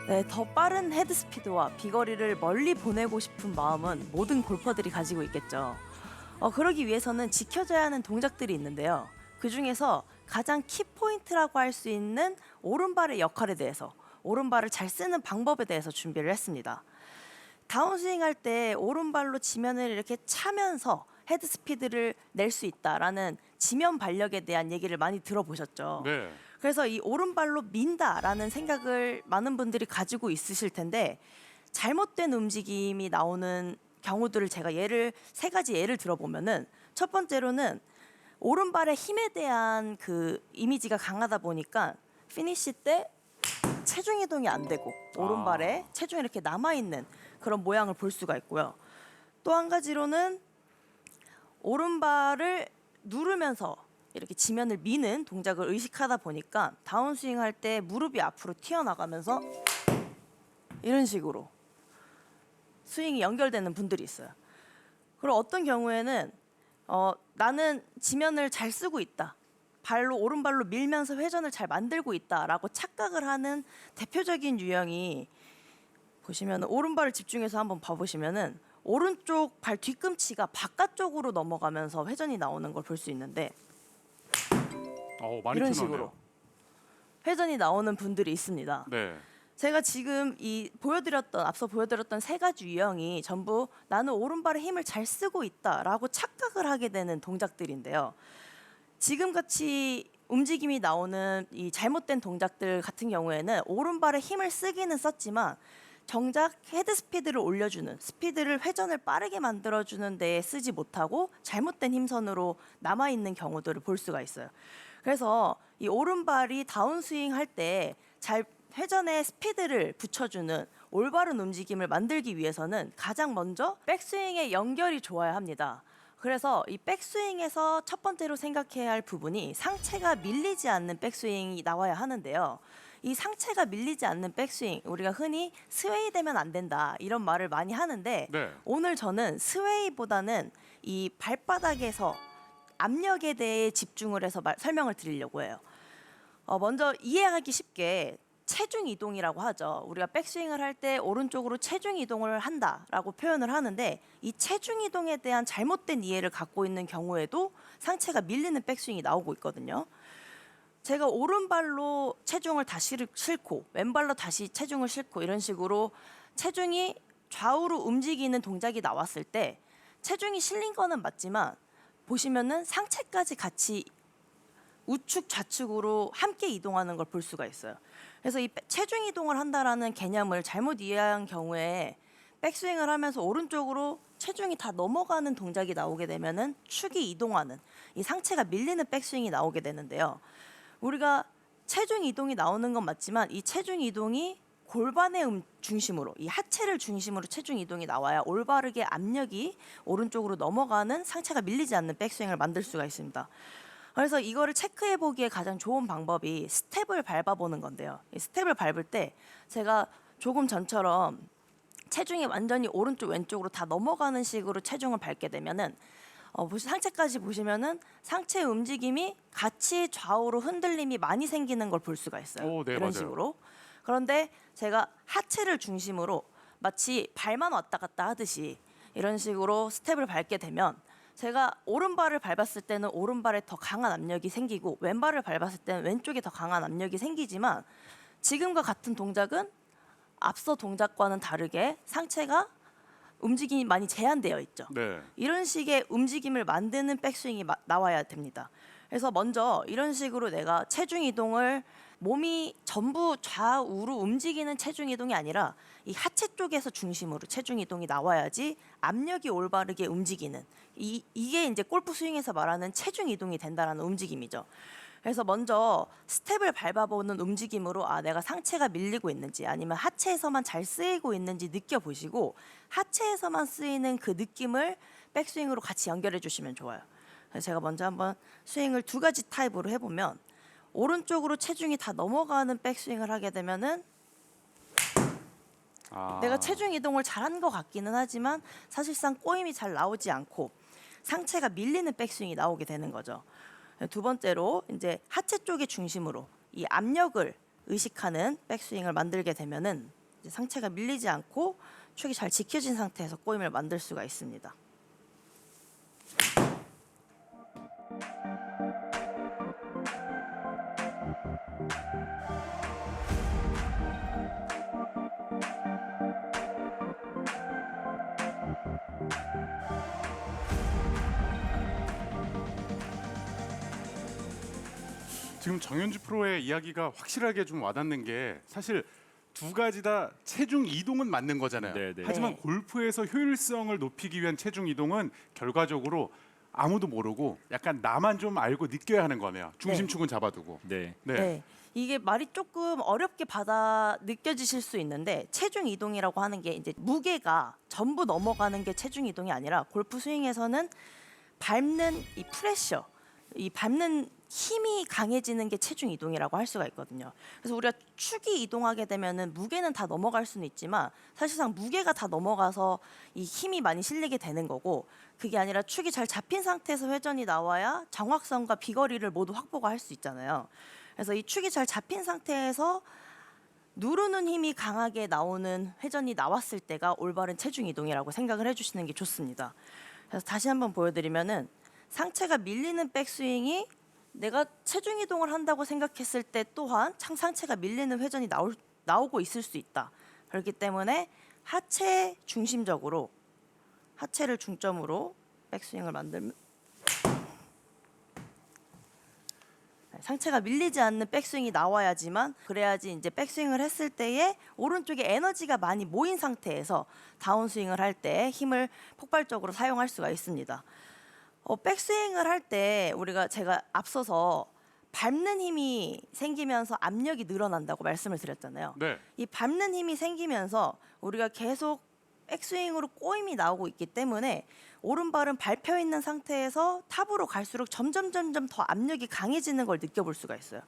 네, 더 빠른 헤드 스피드와 비거리를 멀리 보내고 싶은 마음은 모든 골퍼들이 가지고 있겠죠. 그러기 위해서는 지켜져야 하는 동작들이 있는데요. 그 중에서 가장 키포인트라고 할 수 있는 오른발의 역할에 대해서, 오른발을 잘 쓰는 방법에 대해서 준비를 했습니다. 다운스윙 할 때 오른발로 지면을 이렇게 차면서 헤드 스피드를 낼 수 있다라는 지면 발력에 대한 얘기를 많이 들어보셨죠. 네. 그래서 이 오른발로 민다라는 생각을 많은 분들이 가지고 있으실 텐데 잘못된 움직임이 나오는 경우들을 제가 세 가지 예를 들어보면은 첫 번째로는 오른발의 힘에 대한 그 이미지가 강하다 보니까 피니시 때 체중 이동이 안 되고 오른발에 체중이 이렇게 남아있는 그런 모양을 볼 수가 있고요. 또 한 가지로는 오른발을 누르면서 이렇게 지면을 미는 동작을 의식하다 보니까 다운스윙 할 때 무릎이 앞으로 튀어나가면서 이런 식으로 스윙이 연결되는 분들이 있어요. 그리고 어떤 경우에는 나는 지면을 잘 쓰고 있다. 오른발로 밀면서 회전을 잘 만들고 있다라고 착각을 하는 대표적인 유형이 보시면 오른발을 집중해서 한번 봐보시면은 오른쪽 발 뒤꿈치가 바깥쪽으로 넘어가면서 회전이 나오는 걸 볼 수 있는데 많이 이런 튀어나오네요. 식으로 회전이 나오는 분들이 있습니다. 네. 제가 지금 앞서 보여드렸던 세 가지 유형이 전부 나는 오른발의 힘을 잘 쓰고 있다라고 착각을 하게 되는 동작들인데요. 지금 같이 움직임이 나오는 이 잘못된 동작들 같은 경우에는 오른발에 힘을 쓰기는 썼지만 정작 헤드 스피드를 올려주는 회전을 빠르게 만들어주는 데에 쓰지 못하고 잘못된 힘선으로 남아있는 경우들을 볼 수가 있어요. 그래서 이 오른발이 다운스윙 할 때 잘 회전에 스피드를 붙여주는 올바른 움직임을 만들기 위해서는 가장 먼저 백스윙의 연결이 좋아야 합니다. 그래서 이 백스윙에서 첫 번째로 생각해야 할 부분이 상체가 밀리지 않는 백스윙이 나와야 하는데요. 이 상체가 밀리지 않는 백스윙, 우리가 흔히 스웨이 되면 안 된다 이런 말을 많이 하는데 네. 오늘 저는 스웨이보다는 이 발바닥에서 압력에 대해 집중을 해서 설명을 드리려고 해요. 먼저 이해하기 쉽게 체중 이동이라고 하죠. 우리가 백스윙을 할 때 오른쪽으로 체중 이동을 한다라고 표현을 하는데 이 체중 이동에 대한 잘못된 이해를 갖고 있는 경우에도 상체가 밀리는 백스윙이 나오고 있거든요. 제가 오른발로 체중을 다시 싣고 왼발로 다시 체중을 싣고 이런 식으로 체중이 좌우로 움직이는 동작이 나왔을 때 체중이 실린 거는 맞지만 보시면은 상체까지 같이 우측 좌측으로 함께 이동하는 걸 볼 수가 있어요. 그래서 이 체중 이동을 한다라는 개념을 잘못 이해한 경우에 백스윙을 하면서 오른쪽으로 체중이 다 넘어가는 동작이 나오게 되면은 축이 이동하는 이 상체가 밀리는 백스윙이 나오게 되는데요. 우리가 체중 이동이 나오는 건 맞지만 이 체중 이동이 골반의 중심으로 이 하체를 중심으로 체중 이동이 나와야 올바르게 압력이 오른쪽으로 넘어가는 상체가 밀리지 않는 백스윙을 만들 수가 있습니다. 그래서 이거를 체크해 보기에 가장 좋은 방법이 스텝을 밟아보는 건데요. 이 스텝을 밟을 때 제가 조금 전처럼 체중이 완전히 오른쪽 왼쪽으로 다 넘어가는 식으로 체중을 밟게 되면은 상체까지 보시면은 상체 움직임이 같이 좌우로 흔들림이 많이 생기는 걸 볼 수가 있어요. 네, 이런 맞아요. 식으로. 그런데 제가 하체를 중심으로 마치 발만 왔다 갔다 하듯이 이런 식으로 스텝을 밟게 되면 제가 오른발을 밟았을 때는 오른발에 더 강한 압력이 생기고 왼발을 밟았을 때는 왼쪽에 더 강한 압력이 생기지만 지금과 같은 동작은 앞서 동작과는 다르게 상체가 움직임이 많이 제한되어 있죠. 네. 이런 식의 움직임을 만드는 백스윙이 나와야 됩니다. 그래서 먼저 이런 식으로 내가 체중 이동을 몸이 전부 좌우로 움직이는 체중 이동이 아니라 이 하체 쪽에서 중심으로 체중 이동이 나와야지 압력이 올바르게 움직이는 이게 이제 골프 스윙에서 말하는 체중 이동이 된다라는 움직임이죠. 그래서 먼저 스텝을 밟아보는 움직임으로 내가 상체가 밀리고 있는지 아니면 하체에서만 잘 쓰이고 있는지 느껴보시고 하체에서만 쓰이는 그 느낌을 백스윙으로 같이 연결해 주시면 좋아요. 그래서 제가 먼저 한번 스윙을 두 가지 타입으로 해보면 오른쪽으로 체중이 다 넘어가는 백스윙을 하게 되면은 내가 체중 이동을 잘한 것 같기는 하지만 사실상 꼬임이 잘 나오지 않고 상체가 밀리는 백스윙이 나오게 되는 거죠. 두 번째로 이제 하체 쪽의 중심으로 이 압력을 의식하는 백스윙을 만들게 되면은 이제 상체가 밀리지 않고 축이 잘 지켜진 상태에서 꼬임을 만들 수가 있습니다. 지금 정현주 프로의 이야기가 확실하게 좀 와닿는 게 사실 두 가지 다 체중 이동은 맞는 거잖아요. 네네. 하지만 네. 골프에서 효율성을 높이기 위한 체중 이동은 결과적으로 아무도 모르고 약간 나만 좀 알고 느껴야 하는 거네요. 중심축은 잡아두고. 네. 네. 네. 이게 말이 조금 어렵게 받아 느껴지실 수 있는데 체중 이동이라고 하는 게 이제 무게가 전부 넘어가는 게 체중 이동이 아니라 골프 스윙에서는 밟는 이 프레셔, 이 밟는 힘이 강해지는 게 체중 이동이라고 할 수가 있거든요. 그래서 우리가 축이 이동하게 되면은 무게는 다 넘어갈 수는 있지만 사실상 무게가 다 넘어가서 이 힘이 많이 실리게 되는 거고 그게 아니라 축이 잘 잡힌 상태에서 회전이 나와야 정확성과 비거리를 모두 확보가 할 수 있잖아요. 그래서 이 축이 잘 잡힌 상태에서 누르는 힘이 강하게 나오는 회전이 나왔을 때가 올바른 체중 이동이라고 생각을 해주시는 게 좋습니다. 그래서 다시 한번 보여드리면은 상체가 밀리는 백스윙이 내가 체중 이동을 한다고 생각했을 때 또한 상체가 밀리는 회전이 나오고 있을 수 있다. 그렇기 때문에 하체 중심적으로 하체를 중점으로 백스윙을 만들면 상체가 밀리지 않는 백스윙이 나와야지만 그래야지 이제 백스윙을 했을 때에 오른쪽에 에너지가 많이 모인 상태에서 다운스윙을 할 때 힘을 폭발적으로 사용할 수가 있습니다. 백스윙을 할 때 제가 앞서서 밟는 힘이 생기면서 압력이 늘어난다고 말씀을 드렸잖아요. 네. 이 밟는 힘이 생기면서 우리가 계속 백스윙으로 꼬임이 나오고 있기 때문에 오른발은 밟혀 있는 상태에서 탑으로 갈수록 점점 더 압력이 강해지는 걸 느껴볼 수가 있어요.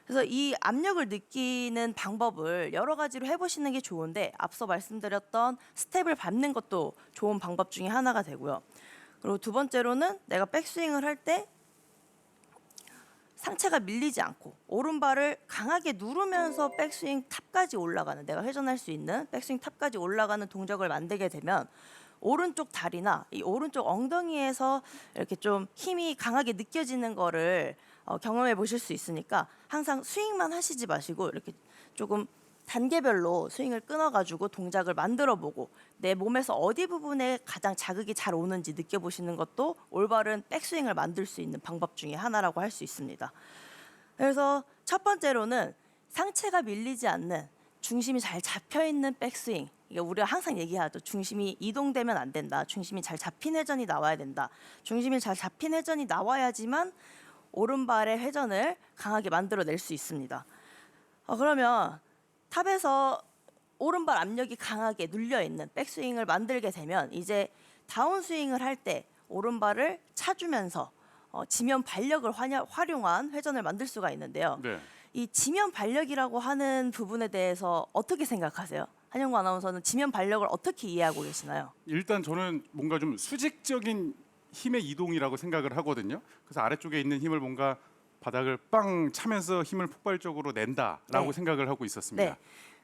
그래서 이 압력을 느끼는 방법을 여러 가지로 해보시는 게 좋은데 앞서 말씀드렸던 스텝을 밟는 것도 좋은 방법 중에 하나가 되고요. 그리고 두 번째로는 내가 백스윙을 할 때 상체가 밀리지 않고 오른발을 강하게 누르면서 백스윙 탑까지 올라가는 내가 회전할 수 있는 백스윙 탑까지 올라가는 동작을 만들게 되면 오른쪽 다리나 이 오른쪽 엉덩이에서 이렇게 좀 힘이 강하게 느껴지는 거를 경험해 보실 수 있으니까 항상 스윙만 하시지 마시고 이렇게 조금 단계별로 스윙을 끊어가지고 동작을 만들어보고 내 몸에서 어디 부분에 가장 자극이 잘 오는지 느껴보시는 것도 올바른 백스윙을 만들 수 있는 방법 중에 하나라고 할 수 있습니다. 그래서 첫 번째로는 상체가 밀리지 않는 중심이 잘 잡혀있는 백스윙. 이게 우리가 항상 얘기하죠. 중심이 이동되면 안 된다. 중심이 잘 잡힌 회전이 나와야 된다. 중심이 잘 잡힌 회전이 나와야지만 오른발의 회전을 강하게 만들어낼 수 있습니다. 그러면 탑에서 오른발 압력이 강하게 눌려있는 백스윙을 만들게 되면 이제 다운스윙을 할 때 오른발을 차주면서 지면 발력을 활용한 회전을 만들 수가 있는데요. 네. 이 지면 발력이라고 하는 부분에 대해서 어떻게 생각하세요? 한영구 아나운서는 지면 발력을 어떻게 이해하고 계시나요? 일단 저는 뭔가 좀 수직적인 힘의 이동이라고 생각을 하거든요. 그래서 아래쪽에 있는 힘을 뭔가 바닥을 빵 차면서 힘을 폭발적으로 낸다라고 네. 생각을 하고 있었습니다.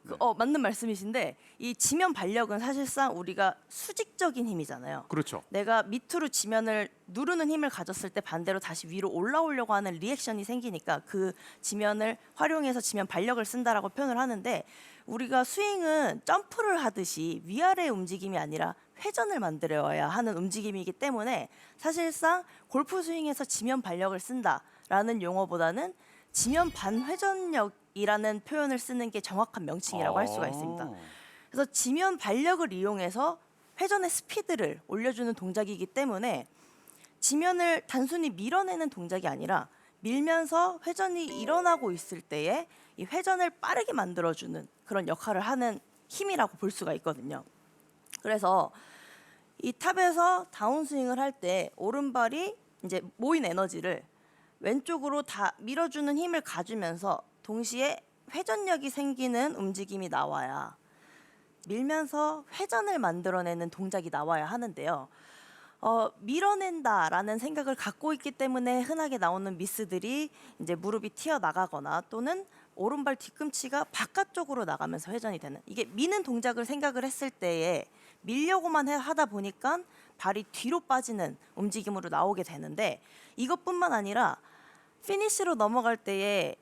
네. 맞는 말씀이신데 이 지면 발력은 사실상 우리가 수직적인 힘이잖아요. 그렇죠. 내가 밑으로 지면을 누르는 힘을 가졌을 때 반대로 다시 위로 올라오려고 하는 리액션이 생기니까 그 지면을 활용해서 지면 발력을 쓴다라고 표현을 하는데 우리가 스윙은 점프를 하듯이 위아래 움직임이 아니라 회전을 만들어야 하는 움직임이기 때문에 사실상 골프 스윙에서 지면 발력을 쓴다라는 용어보다는 지면 반회전력이라는 표현을 쓰는 게 정확한 명칭이라고 할 수가 있습니다. 그래서 지면 발력을 이용해서 회전의 스피드를 올려주는 동작이기 때문에 지면을 단순히 밀어내는 동작이 아니라 밀면서 회전이 일어나고 있을 때에 이 회전을 빠르게 만들어주는 그런 역할을 하는 힘이라고 볼 수가 있거든요. 그래서 이 탑에서 다운스윙을 할 때 오른발이 이제 모인 에너지를 왼쪽으로 다 밀어주는 힘을 가지면서 동시에 회전력이 생기는 움직임이 나와야 밀면서 회전을 만들어내는 동작이 나와야 하는데요. 밀어낸다라는 생각을 갖고 있기 때문에 흔하게 나오는 미스들이 이제 무릎이 튀어나가거나 또는 오른발 뒤꿈치가 바깥쪽으로 나가면서 회전이 되는, 이게 미는 동작을 생각을 했을 때에 밀려고만 하다 보니까 발이 뒤로 빠지는 움직임으로 나오게 되는데, 이것뿐만 아니라 피니시로 넘어갈 때에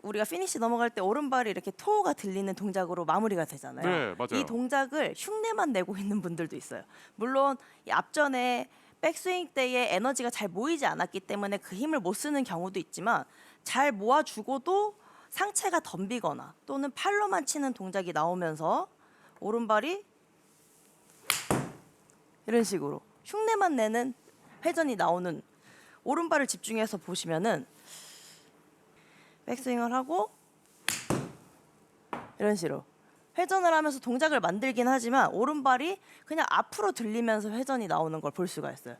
우리가 피니시 넘어갈 때 오른발이 이렇게 토우가 들리는 동작으로 마무리가 되잖아요. 네, 맞아요. 이 동작을 흉내만 내고 있는 분들도 있어요. 물론 이 앞전에 백스윙 때에 에너지가 잘 모이지 않았기 때문에 그 힘을 못 쓰는 경우도 있지만, 잘 모아주고도 상체가 덤비거나 또는 팔로만 치는 동작이 나오면서 오른발이 이런 식으로 흉내만 내는 회전이 나오는, 오른발을 집중해서 보시면은 백스윙을 하고 이런 식으로 회전을 하면서 동작을 만들긴 하지만 오른발이 그냥 앞으로 들리면서 회전이 나오는 걸 볼 수가 있어요.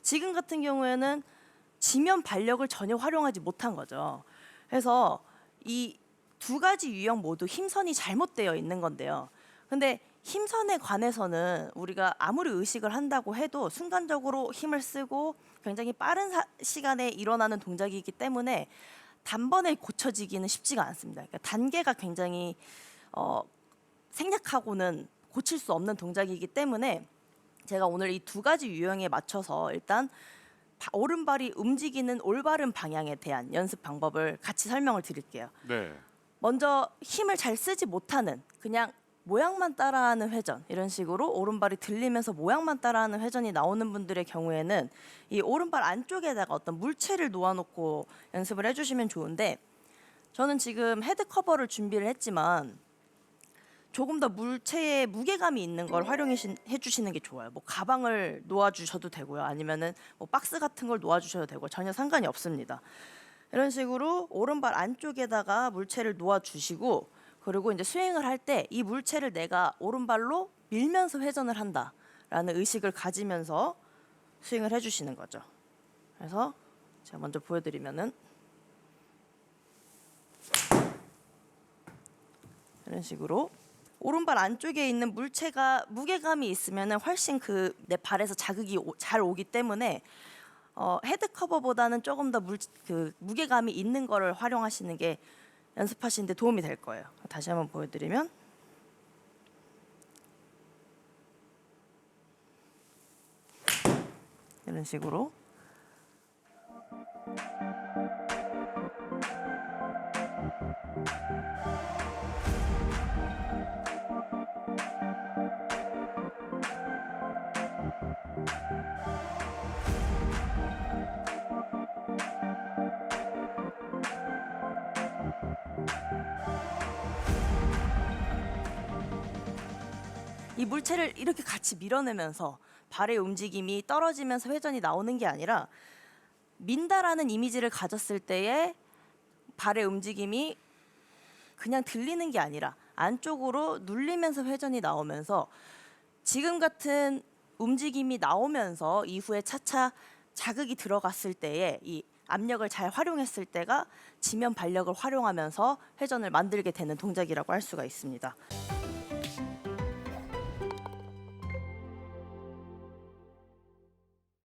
지금 같은 경우에는 지면 발력을 전혀 활용하지 못한 거죠. 그래서 이 두 가지 유형 모두 힘선이 잘못되어 있는 건데요. 근데 힘선에 관해서는 우리가 아무리 의식을 한다고 해도 순간적으로 힘을 쓰고 굉장히 빠른 시간에 일어나는 동작이기 때문에 단번에 고쳐지기는 쉽지가 않습니다. 그러니까 단계가 굉장히 생략하고는 고칠 수 없는 동작이기 때문에 제가 오늘 이 두 가지 유형에 맞춰서 일단 오른발이 움직이는 올바른 방향에 대한 연습 방법을 같이 설명을 드릴게요. 네. 먼저 힘을 잘 쓰지 못하는, 그냥 모양만 따라하는 회전, 이런 식으로 오른발이 들리면서 모양만 따라하는 회전이 나오는 분들의 경우에는 이 오른발 안쪽에다가 어떤 물체를 놓아놓고 연습을 해주시면 좋은데, 저는 지금 헤드 커버를 준비를 했지만 조금 더 물체에 무게감이 있는 걸 활용해 주시는 게 좋아요. 뭐 가방을 놓아주셔도 되고요, 아니면은 뭐 박스 같은 걸 놓아주셔도 되고 전혀 상관이 없습니다. 이런 식으로 오른발 안쪽에다가 물체를 놓아주시고, 그리고 이제 스윙을 할 때 이 물체를 내가 오른발로 밀면서 회전을 한다라는 의식을 가지면서 스윙을 해주시는 거죠. 그래서 제가 먼저 보여드리면은 이런 식으로 오른발 안쪽에 있는 물체가 무게감이 있으면은 훨씬 내 발에서 자극이 잘 오기 때문에 헤드 커버보다는 조금 더 무게감이 있는 거를 활용하시는 게 연습하시는데 도움이 될 거예요. 다시 한번 보여드리면 이런 식으로 이 물체를 이렇게 같이 밀어내면서 발의 움직임이 떨어지면서 회전이 나오는 게 아니라, 민다라는 이미지를 가졌을 때에 발의 움직임이 그냥 들리는 게 아니라 안쪽으로 눌리면서 회전이 나오면서 지금 같은 움직임이 나오면서 이후에 차차 자극이 들어갔을 때에 이 압력을 잘 활용했을 때가 지면 발력을 활용하면서 회전을 만들게 되는 동작이라고 할 수가 있습니다.